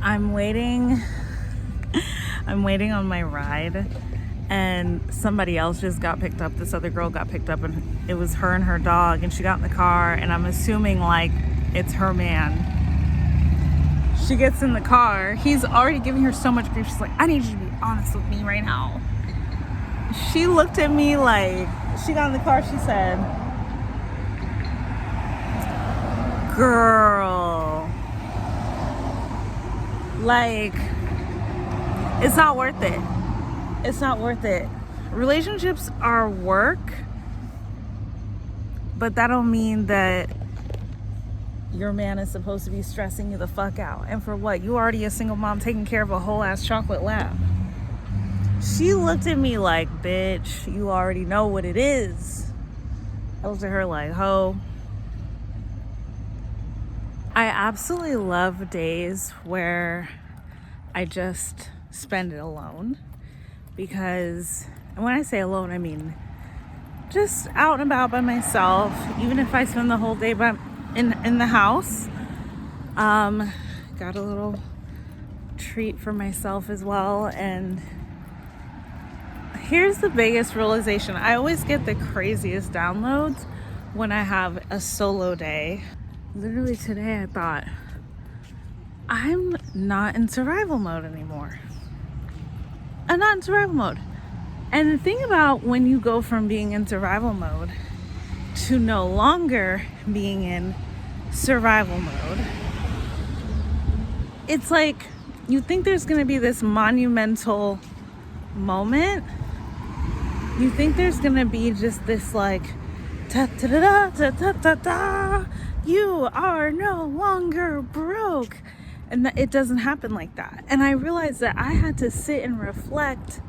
I'm waiting. I'm waiting on my ride, and somebody else just got picked up. This other girl got picked up, and it was her and her dog, and she got in the car, and I'm assuming like it's her man. She gets in the car. He's already giving her so much grief. She's like, I need you to be honest with me right now. She looked at me like, she got in the car, she said, girl, like, it's not worth it. It's not worth it. Relationships are work, but that don't mean that your man is supposed to be stressing you the fuck out. And for what? You already a single mom taking care of a whole ass chocolate lab. She looked at me like, bitch, you already know what it is. I looked at her like, ho. I absolutely love days where I just spend it alone, because, and when I say alone, I mean just out and about by myself. Even if I spend the whole day in the house, got a little treat for myself as well. And here's the biggest realization. I always get the craziest downloads when I have a solo day. Literally today I thought, I'm not in survival mode anymore. I'm not in survival mode. And the thing about when you go from being in survival mode to no longer being in survival mode, it's like you think there's going to be this monumental moment. You think there's going to be just this like, ta-ta-da-da, you are no longer broke. And that it doesn't happen like that. And I realized that I had to sit and reflect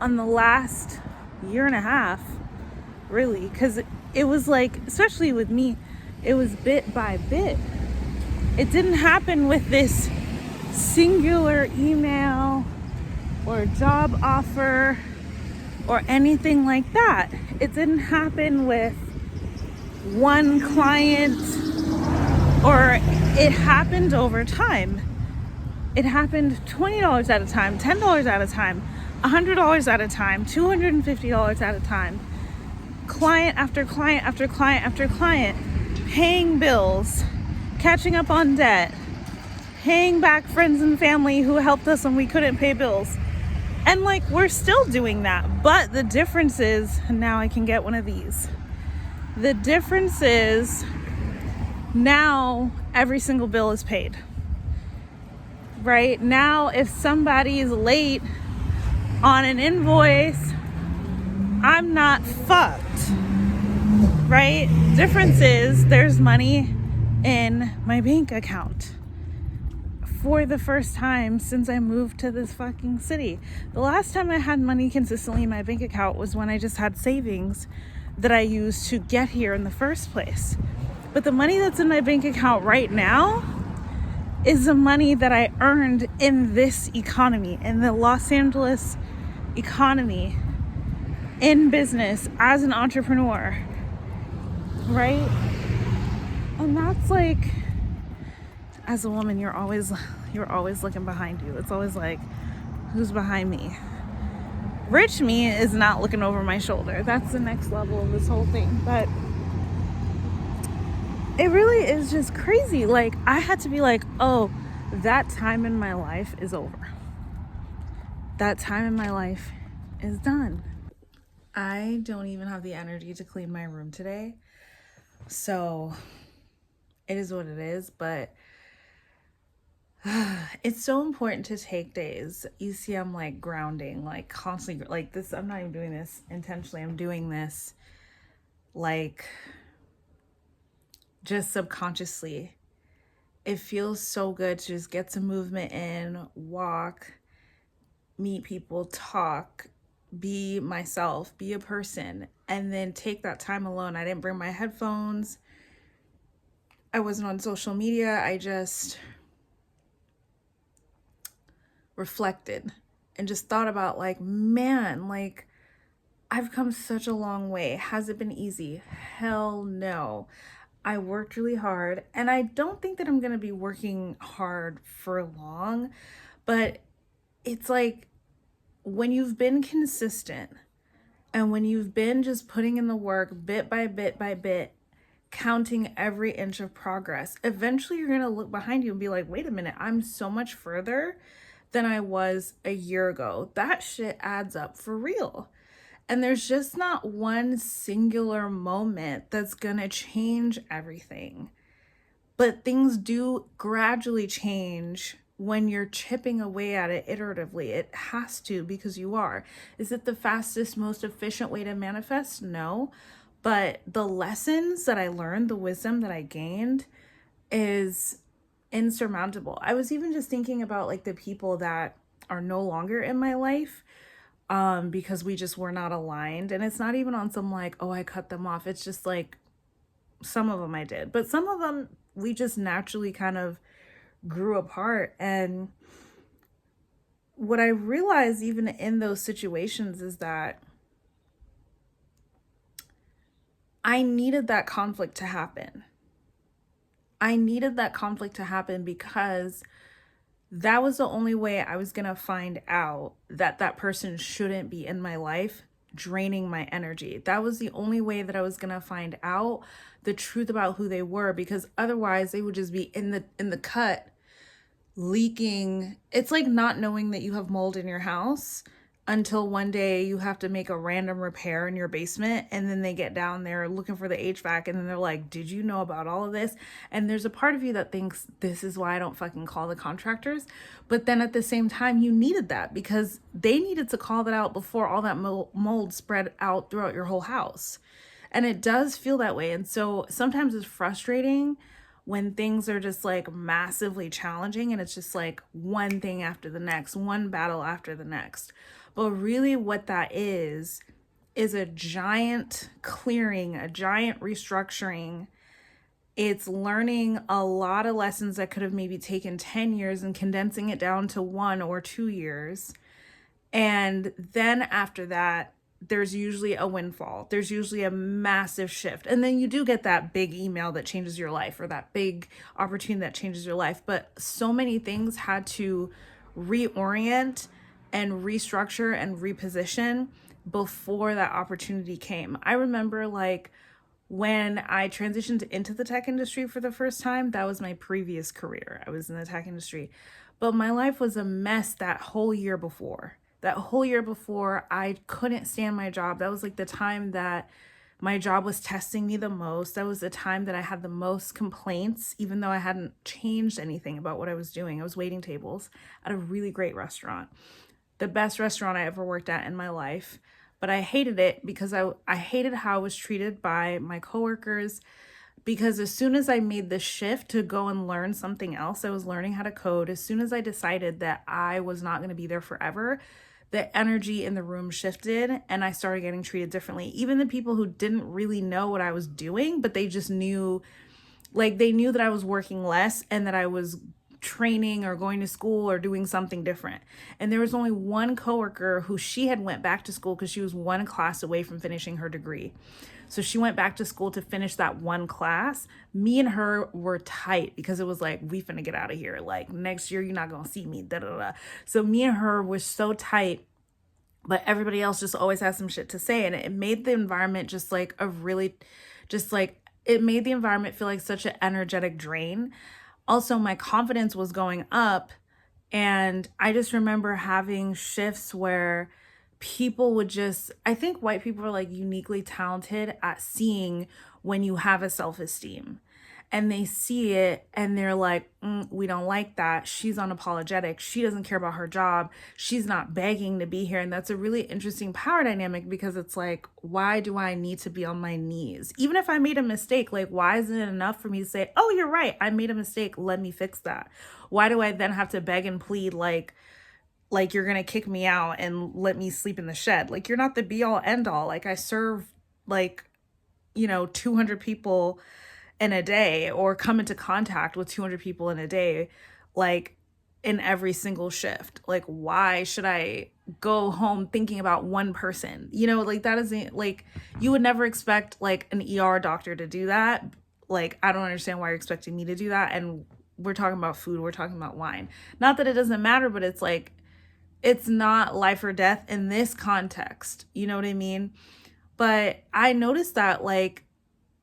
on the last year and a half, really, because it was like, especially with me, it was bit by bit. It didn't happen with this singular email or job offer or anything like that. It didn't happen with one client, or it happened over time. It happened $20 at a time, $10 at a time, $100 at a time, $250 at a time. Client after client after client after client, paying bills, catching up on debt, paying back friends and family who helped us when we couldn't pay bills. And like, we're still doing that. But the difference is, now I can get one of these. The difference is, now every single bill is paid. Right? Now, if somebody is late on an invoice, I'm not fucked. Right? Difference is, there's money in my bank account. For the first time since I moved to this fucking city. The last time I had money consistently in my bank account was when I just had savings that I used to get here in the first place. But the money that's in my bank account right now is the money that I earned in this economy, in the Los Angeles economy, in business, as an entrepreneur, right? And that's like, as a woman, you're always looking behind you. It's always like, who's behind me? Rich me is not looking over my shoulder. That's the next level of this whole thing. But it really is just crazy. Like, I had to be like, oh, that time in my life is over. That time in my life is done. I don't even have the energy to clean my room today. So it is what it is. But it's so important to take days. You see, I'm like grounding, like constantly, like this. I'm not even doing this intentionally. I'm doing this like just subconsciously. It feels so good to just get some movement in, walk, meet people, talk, be myself, be a person, and then take that time alone. I didn't bring my headphones. I wasn't on social media. I just reflected and just thought about like, man, like I've come such a long way. Has it been easy? Hell no. I worked really hard, and I don't think that I'm going to be working hard for long, but it's like when you've been consistent and when you've been just putting in the work bit by bit by bit, counting every inch of progress, eventually you're going to look behind you and be like, wait a minute, I'm so much further than I was a year ago. That shit adds up for real. And there's just not one singular moment that's going to change everything. But things do gradually change when you're chipping away at it iteratively. It has to, because you are. Is it the fastest, most efficient way to manifest? No. But the lessons that I learned, the wisdom that I gained is insurmountable. I was even just thinking about like the people that are no longer in my life because we just were not aligned. And it's not even on some like, oh, I cut them off. It's just like some of them I did, but some of them we just naturally kind of grew apart. And what I realized even in those situations is that I needed that conflict to happen. I needed that conflict to happen because that was the only way I was going to find out that that person shouldn't be in my life, draining my energy. That was the only way that I was going to find out the truth about who they were, because otherwise they would just be in the cut, leaking. It's like not knowing that you have mold in your house until one day you have to make a random repair in your basement, and then they get down there looking for the HVAC, and then they're like, did you know about all of this? And there's a part of you that thinks this is why I don't fucking call the contractors. But then at the same time, you needed that because they needed to call that out before all that mold spread out throughout your whole house. And it does feel that way. And so sometimes it's frustrating when things are just like massively challenging and it's just like one thing after the next, one battle after the next. But really what that is a giant clearing, a giant restructuring. It's learning a lot of lessons that could have maybe taken 10 years and condensing it down to 1 or 2 years. And then after that, there's usually a windfall. There's usually a massive shift. And then you do get that big email that changes your life, or that big opportunity that changes your life. But so many things had to reorient and restructure and reposition before that opportunity came. I remember like when I transitioned into the tech industry for the first time, that was my previous career. I was in the tech industry, but my life was a mess that whole year before. That whole year before, I couldn't stand my job. That was like the time that my job was testing me the most. That was the time that I had the most complaints, even though I hadn't changed anything about what I was doing. I was waiting tables at a really great restaurant, the best restaurant I ever worked at in my life. But I hated it because I hated how I was treated by my coworkers. Because as soon as I made the shift to go and learn something else, I was learning how to code. As soon as I decided that I was not going to be there forever, the energy in the room shifted and I started getting treated differently. Even the people who didn't really know what I was doing, but they just knew, like they knew that I was working less and that I was training or going to school or doing something different. And there was only one coworker who she had went back to school because she was one class away from finishing her degree. So she went back to school to finish that one class. Me and her were tight because it was like, we finna get out of here. Like next year, you're not gonna see me, da da da. So me and her were so tight, but everybody else just always has some shit to say. And it made the environment just like a really, just like, it made the environment feel like such an energetic drain. Also, my confidence was going up. And I just remember having shifts where people would just, I think white people are like uniquely talented at seeing when you have a self-esteem, and they see it and they're like, we don't like that. She's unapologetic. She doesn't care about her job. She's not begging to be here. And that's a really interesting power dynamic because it's like, why do I need to be on my knees? Even if I made a mistake, like, why isn't it enough for me to say, oh, you're right, I made a mistake, let me fix that? Why do I then have to beg and plead like you're gonna kick me out and let me sleep in the shed? Like, you're not the be all end all. Like, I serve like, 200 people in a day, or come into contact with 200 people in a day, like in every single shift. Like, why should I go home thinking about one person? Like, that isn't like, you would never expect like an ER doctor to do that. Like, I don't understand why you're expecting me to do that. And we're talking about food, we're talking about wine. Not that it doesn't matter, but it's like, it's not life or death in this context. You know what I mean? But I noticed that, like,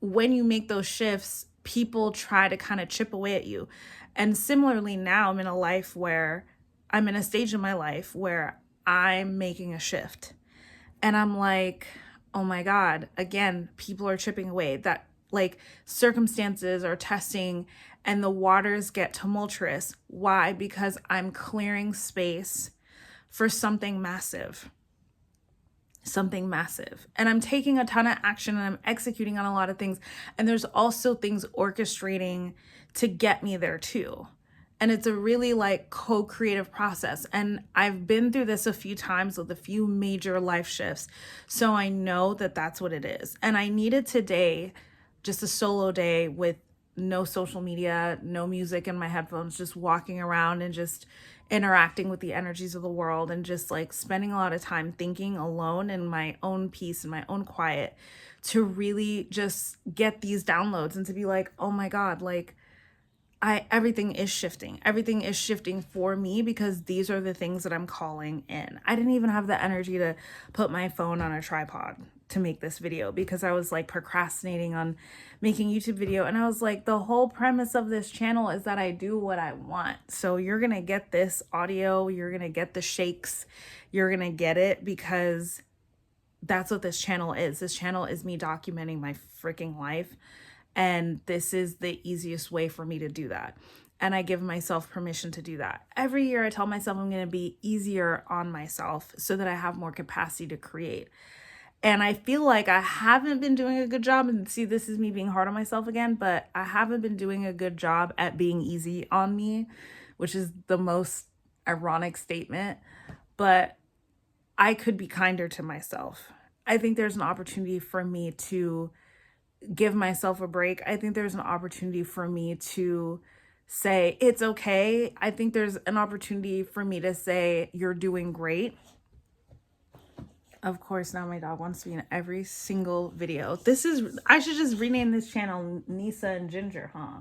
when you make those shifts, people try to kind of chip away at you. And similarly, now I'm in a life where I'm in a stage in my life where I'm making a shift. And I'm like, oh my God, again, people are chipping away. That, like, circumstances are testing and the waters get tumultuous. Why? Because I'm clearing space for something massive. Something massive. And I'm taking a ton of action and I'm executing on a lot of things. And there's also things orchestrating to get me there too. And it's a really like co-creative process. And I've been through this a few times with a few major life shifts. So I know that that's what it is. And I needed today, just a solo day with no social media, no music in my headphones, just walking around and just interacting with the energies of the world and just like spending a lot of time thinking alone in my own peace and my own quiet to really just get these downloads and to be like, oh my God, like everything is shifting. Everything is shifting for me because these are the things that I'm calling in. I didn't even have the energy to put my phone on a tripod to make this video because I was like procrastinating on making YouTube video. And I was like, the whole premise of this channel is that I do what I want. So you're going to get this audio, you're going to get the shakes, you're going to get it because that's what this channel is. This channel is me documenting my freaking life. And this is the easiest way for me to do that. And I give myself permission to do that. Every year I tell myself I'm going to be easier on myself so that I have more capacity to create. And I feel like I haven't been doing a good job. And see, this is me being hard on myself again, but I haven't been doing a good job at being easy on me, which is the most ironic statement. But I could be kinder to myself. I think there's an opportunity for me to give myself a break. I think there's an opportunity for me to say, it's okay. I think there's an opportunity for me to say, you're doing great. Of course, now my dog wants to be in every single video. I should just rename this channel Nisa and Ginger, huh?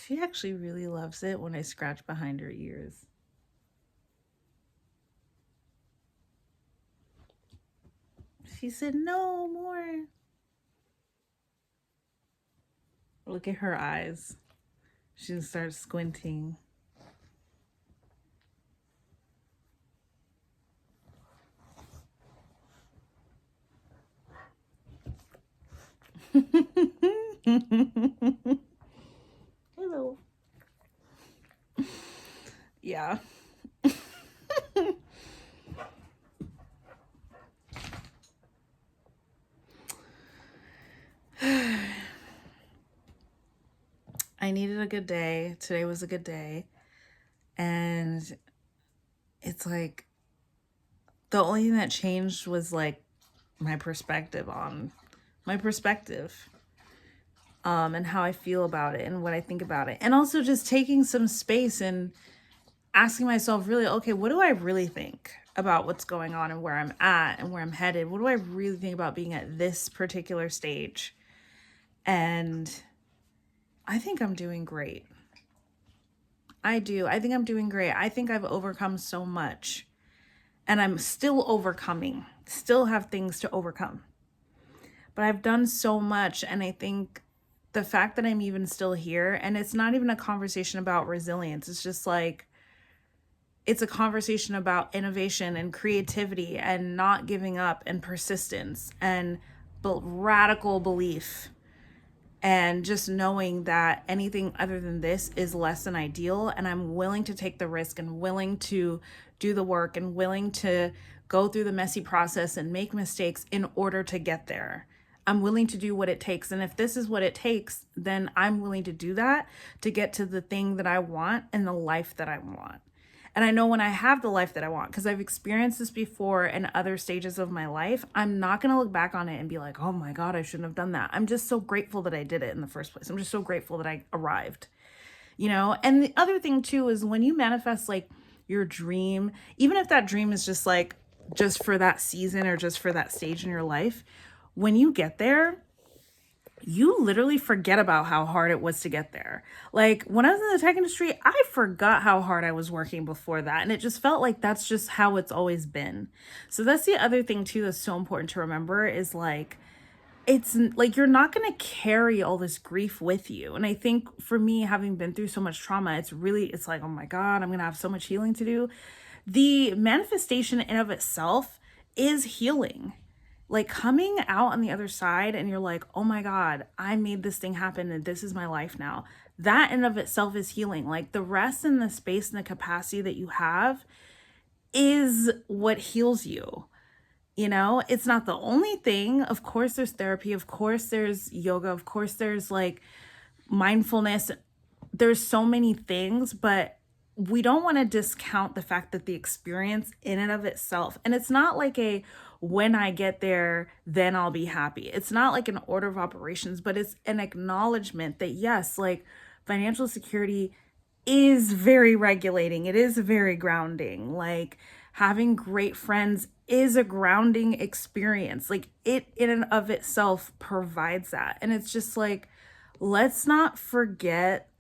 She actually really loves it when I scratch behind her ears. She said, no more. Look at her eyes. She starts squinting. Hello. Yeah. I needed a good day. Today was a good day. And it's like the only thing that changed was like my perspective and how I feel about it and what I think about it. And also just taking some space and asking myself really, okay, what do I really think about what's going on and where I'm at and where I'm headed? What do I really think about being at this particular stage? And I think I'm doing great. I do. I think I'm doing great. I think I've overcome so much and I'm still overcoming, still have things to overcome. But I've done so much. And I think the fact that I'm even still here, and it's not even a conversation about resilience. It's just like, it's a conversation about innovation and creativity and not giving up and persistence and radical belief. And just knowing that anything other than this is less than ideal. And I'm willing to take the risk and willing to do the work and willing to go through the messy process and make mistakes in order to get there. I'm willing to do what it takes. And if this is what it takes, then I'm willing to do that to get to the thing that I want and the life that I want. And I know when I have the life that I want, because I've experienced this before in other stages of my life, I'm not going to look back on it and be like, oh my God, I shouldn't have done that. I'm just so grateful that I did it in the first place. I'm just so grateful that I arrived, you know? And the other thing too is when you manifest like your dream, even if that dream is just like just for that season or just for that stage in your life, when you get there, you literally forget about how hard it was to get there. Like when I was in the tech industry, I forgot how hard I was working before that. And it just felt like that's just how it's always been. So that's the other thing too that's so important to remember is like, it's like you're not going to carry all this grief with you. And I think for me, having been through so much trauma, it's like, oh my God, I'm going to have so much healing to do. The manifestation in of itself is healing. Like coming out on the other side and you're like, oh my God, I made this thing happen and this is my life now. That in of itself is healing. Like the rest and the space and the capacity that you have is what heals you. You know, it's not the only thing. Of course, there's therapy. Of course, there's yoga. Of course, there's like mindfulness. There's so many things, but we don't want to discount the fact that the experience in and of itself, and it's not like a when I get there, then I'll be happy. It's not like an order of operations, but it's an acknowledgement that yes, like financial security is very regulating. It is very grounding. Like having great friends is a grounding experience. Like it in and of itself provides that. And it's just like, let's not forget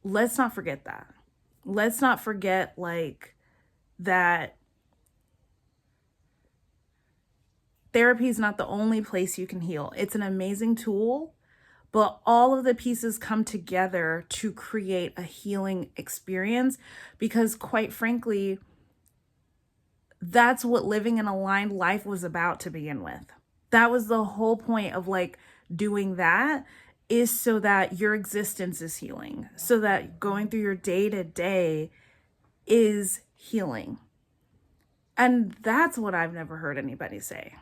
that. Let's not forget like that therapy is not the only place you can heal. It's an amazing tool, but all of the pieces come together to create a healing experience because quite frankly, that's what living an aligned life was about to begin with. That was the whole point of like doing that, is so that your existence is healing, so that going through your day to day is healing. And that's what I've never heard anybody say.